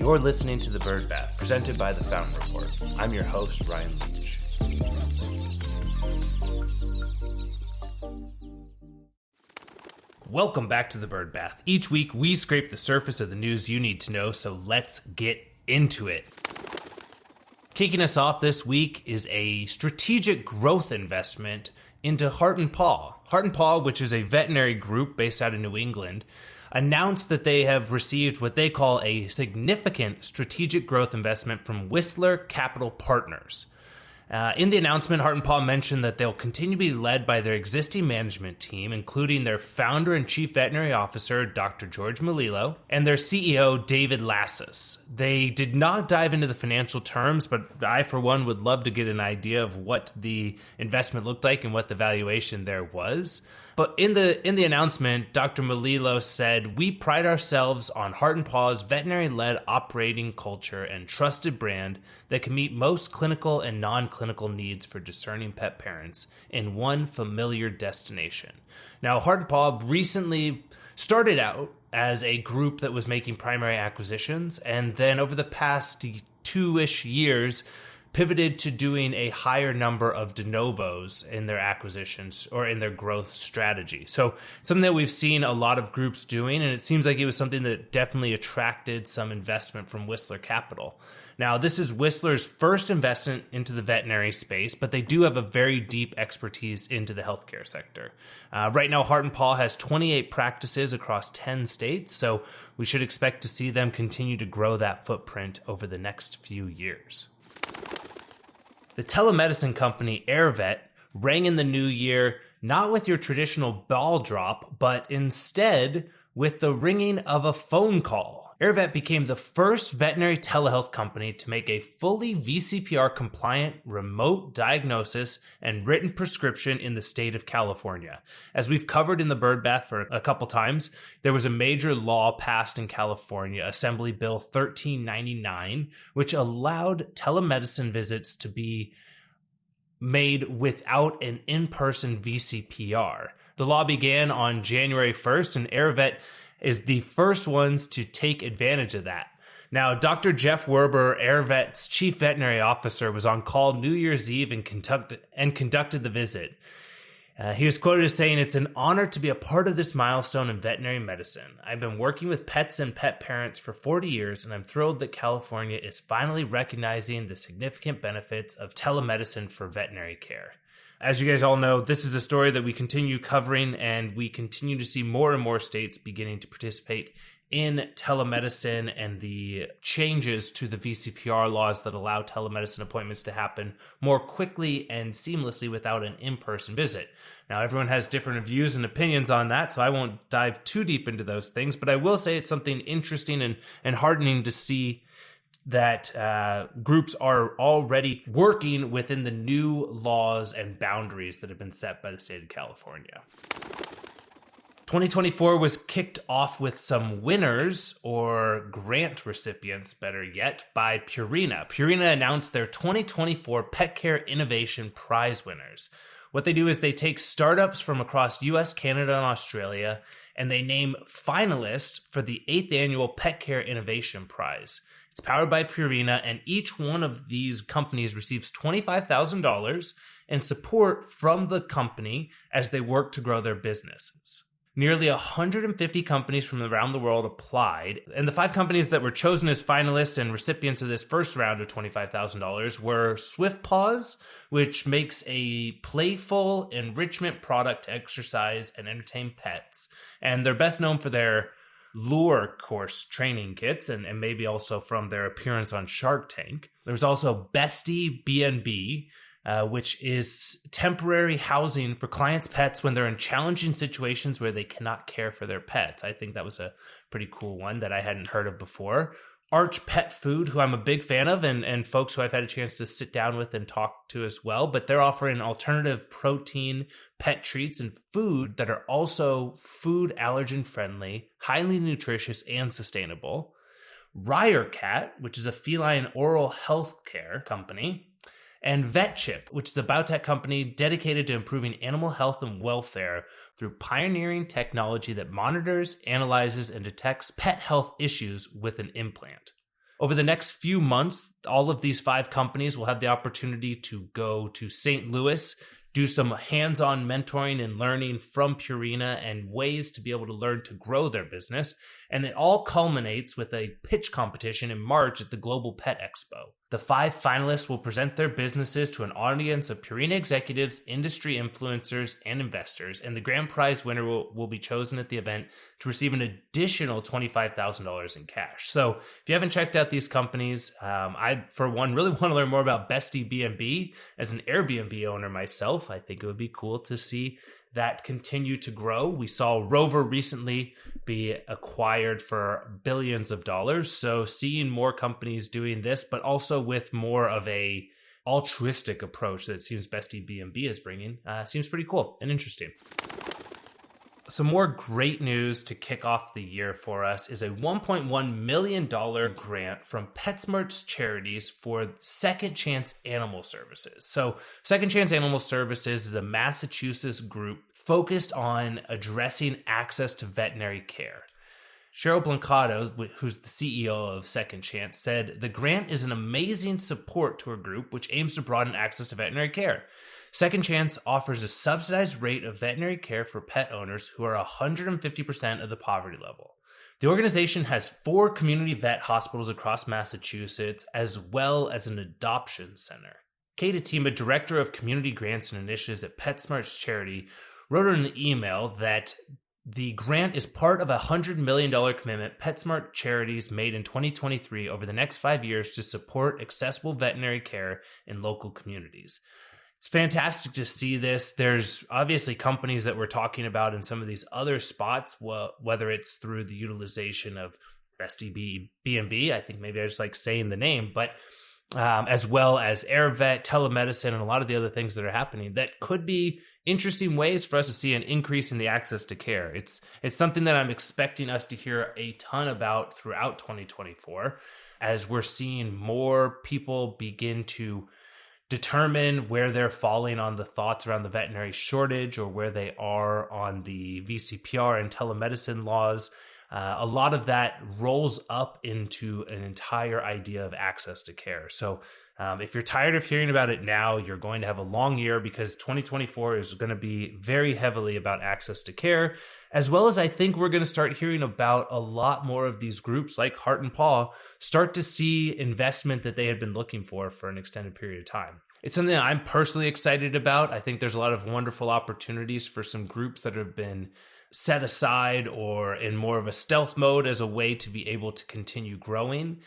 You're listening to The Bird Bath, presented by The Fountain Report. I'm your host, Ryan Leach. Welcome back to The Bird Bath. Each week, we scrape the surface of the news you need to know, so let's get into it. Kicking us off this week is a strategic growth investment into Heart+Paw. Heart+Paw, which is a veterinary group based out of New England, announced that they have received what they call a significant strategic growth investment from Whistler Capital Partners. In the announcement, Heart+Paw mentioned that they'll continue to be led by their existing management team, including their founder and chief veterinary officer, Dr. George Melillo, and their CEO, David Lassus. They did not dive into the financial terms, but I, for one, would love to get an idea of what the investment looked like and what the valuation there was. But in the announcement, Dr. Melillo said, "We pride ourselves on Heart+Paw's veterinary-led operating culture and trusted brand that can meet most clinical and non-clinical needs for discerning pet parents in one familiar destination." Now, Heart+Paw recently started out as a group that was making primary acquisitions, and then over the past 2-ish years, pivoted to doing a higher number of de novos in their acquisitions or in their growth strategy. So something that we've seen a lot of groups doing, and it seems like it was something that definitely attracted some investment from Whistler Capital. Now, this is Whistler's first investment into the veterinary space, but they do have a very deep expertise into the healthcare sector. Right now, Heart+Paw has 28 practices across 10 states, so we should expect to see them continue to grow that footprint over the next few years. The telemedicine company Airvet rang in the new year not with your traditional ball drop, but instead with the ringing of a phone call. Airvet became the first veterinary telehealth company to make a fully VCPR-compliant remote diagnosis and written prescription in the state of California. As we've covered in the Bird Bath for a couple times, there was a major law passed in California, Assembly Bill 1399, which allowed telemedicine visits to be made without an in-person VCPR. The law began on January 1st, and Airvet is the first ones to take advantage of that. Now, Dr. Jeff Werber, Airvet's chief veterinary officer, was on call New Year's Eve and conducted the visit. He was quoted as saying, "It's an honor to be a part of this milestone in veterinary medicine. I've been working with pets and pet parents for 40 years, and I'm thrilled that California is finally recognizing the significant benefits of telemedicine for veterinary care." As you guys all know, this is a story that we continue covering, and we continue to see more and more states beginning to participate in telemedicine and the changes to the VCPR laws that allow telemedicine appointments to happen more quickly and seamlessly without an in-person visit. Now, everyone has different views and opinions on that, so I won't dive too deep into those things, but I will say it's something interesting and heartening to see that groups are already working within the new laws and boundaries that have been set by the state of California. 2024 was kicked off with some winners, or grant recipients, better yet, by Purina. Purina announced their 2024 Pet Care Innovation Prize winners. What they do is they take startups from across US, Canada, and Australia, and they name finalists for the 8th annual Pet Care Innovation Prize. It's powered by Purina, and each one of these companies receives $25,000 in support from the company as they work to grow their businesses. Nearly 150 companies from around the world applied, and the 5 companies that were chosen as finalists and recipients of this first round of $25,000 were SwiftPaws, which makes a playful enrichment product to exercise and entertain pets, and they're best known for their lure course training kits, and maybe also from their appearance on Shark Tank. There's also Bestie B&B, which is temporary housing for clients' pets when they're in challenging situations where they cannot care for their pets. I think that was a pretty cool one that I hadn't heard of before. Arch Pet Food, who I'm a big fan of, and folks who I've had a chance to sit down with and talk to as well, but they're offering alternative protein pet treats and food that are also food allergen friendly, highly nutritious, and sustainable. Rirecat, which is a feline oral health care company, and VetChip, which is a biotech company dedicated to improving animal health and welfare through pioneering technology that monitors, analyzes, and detects pet health issues with an implant. Over the next few months, all of these 5 companies will have the opportunity to go to St. Louis, do some hands-on mentoring and learning from Purina and ways to be able to learn to grow their business. And it all culminates with a pitch competition in March at the Global Pet Expo. The 5 finalists will present their businesses to an audience of Purina executives, industry influencers, and investors. And the grand prize winner will be chosen at the event to receive an additional $25,000 in cash. So if you haven't checked out these companies, I, for one, really want to learn more about Bestie B&B. As an Airbnb owner myself, I think it would be cool to see that continue to grow. We saw Rover recently be acquired for billions of dollars. So seeing more companies doing this, but also with more of a altruistic approach that it seems Bestie B&B is bringing, seems pretty cool and interesting. Some more great news to kick off the year for us is a $1.1 million grant from PetSmart's Charities for Second Chance Animal Services. So Second Chance Animal Services is a Massachusetts group focused on addressing access to veterinary care. Cheryl Blancato, who's the CEO of Second Chance, said the grant is an amazing support to a group which aims to broaden access to veterinary care. Second Chance offers a subsidized rate of veterinary care for pet owners who are 150% of the poverty level. The organization has 4 community vet hospitals across Massachusetts, as well as an adoption center. Kate Atima, Director of Community Grants and Initiatives at PetSmart's Charity, wrote in an email that the grant is part of a $100 million commitment PetSmart Charities made in 2023 over the next 5 years to support accessible veterinary care in local communities. It's fantastic to see this. There's obviously companies that we're talking about in some of these other spots, whether it's through the utilization of Bestie B&B, I think maybe I just like saying the name, but as well as Airvet, telemedicine, and a lot of the other things that are happening that could be interesting ways for us to see an increase in the access to care. It's something that I'm expecting us to hear a ton about throughout 2024 as we're seeing more people begin to determine where they're falling on the thoughts around the veterinary shortage or where they are on the VCPR and telemedicine laws. A lot of that rolls up into an entire idea of access to care. So if you're tired of hearing about it now, you're going to have a long year because 2024 is going to be very heavily about access to care, as well as I think we're going to start hearing about a lot more of these groups like Heart+Paw start to see investment that they had been looking for an extended period of time. It's something that I'm personally excited about. I think there's a lot of wonderful opportunities for some groups that have been set aside or in more of a stealth mode as a way to be able to continue growing.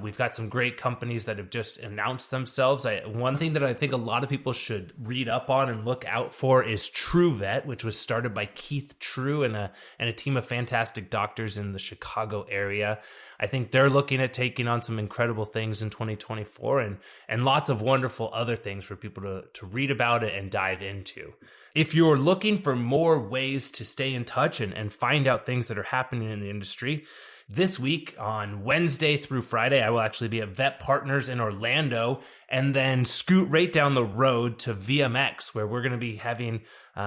We've got some great companies that have just announced themselves. One thing that I think a lot of people should read up on and look out for is TrueVet, which was started by Keith True and a team of fantastic doctors in the Chicago area. I think they're looking at taking on some incredible things in 2024 and lots of wonderful other things for people to read about it and dive into. If you're looking for more ways to stay in touch and find out things that are happening in the industry, this week on Wednesday through Friday, I will actually be at Vet Partners in Orlando and then scoot right down the road to VMX, where we're going to be having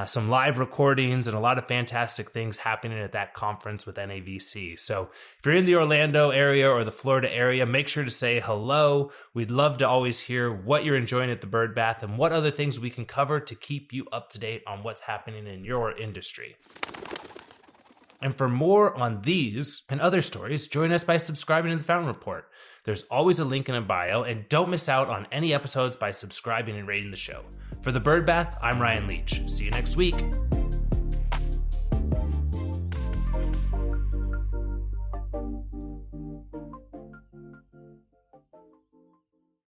some live recordings and a lot of fantastic things happening at that conference with NAVC. So if you're in the Orlando area or the Florida area, make sure to say hello. We'd love to always hear what you're enjoying at the Bird Bath and what other things we can cover to keep you up to date on what's happening in your industry. And for more on these and other stories, join us by subscribing to the Fountain Report. There's always a link in a bio, and don't miss out on any episodes by subscribing and rating the show. For the Bird Bath, I'm Ryan Leach. See you next week.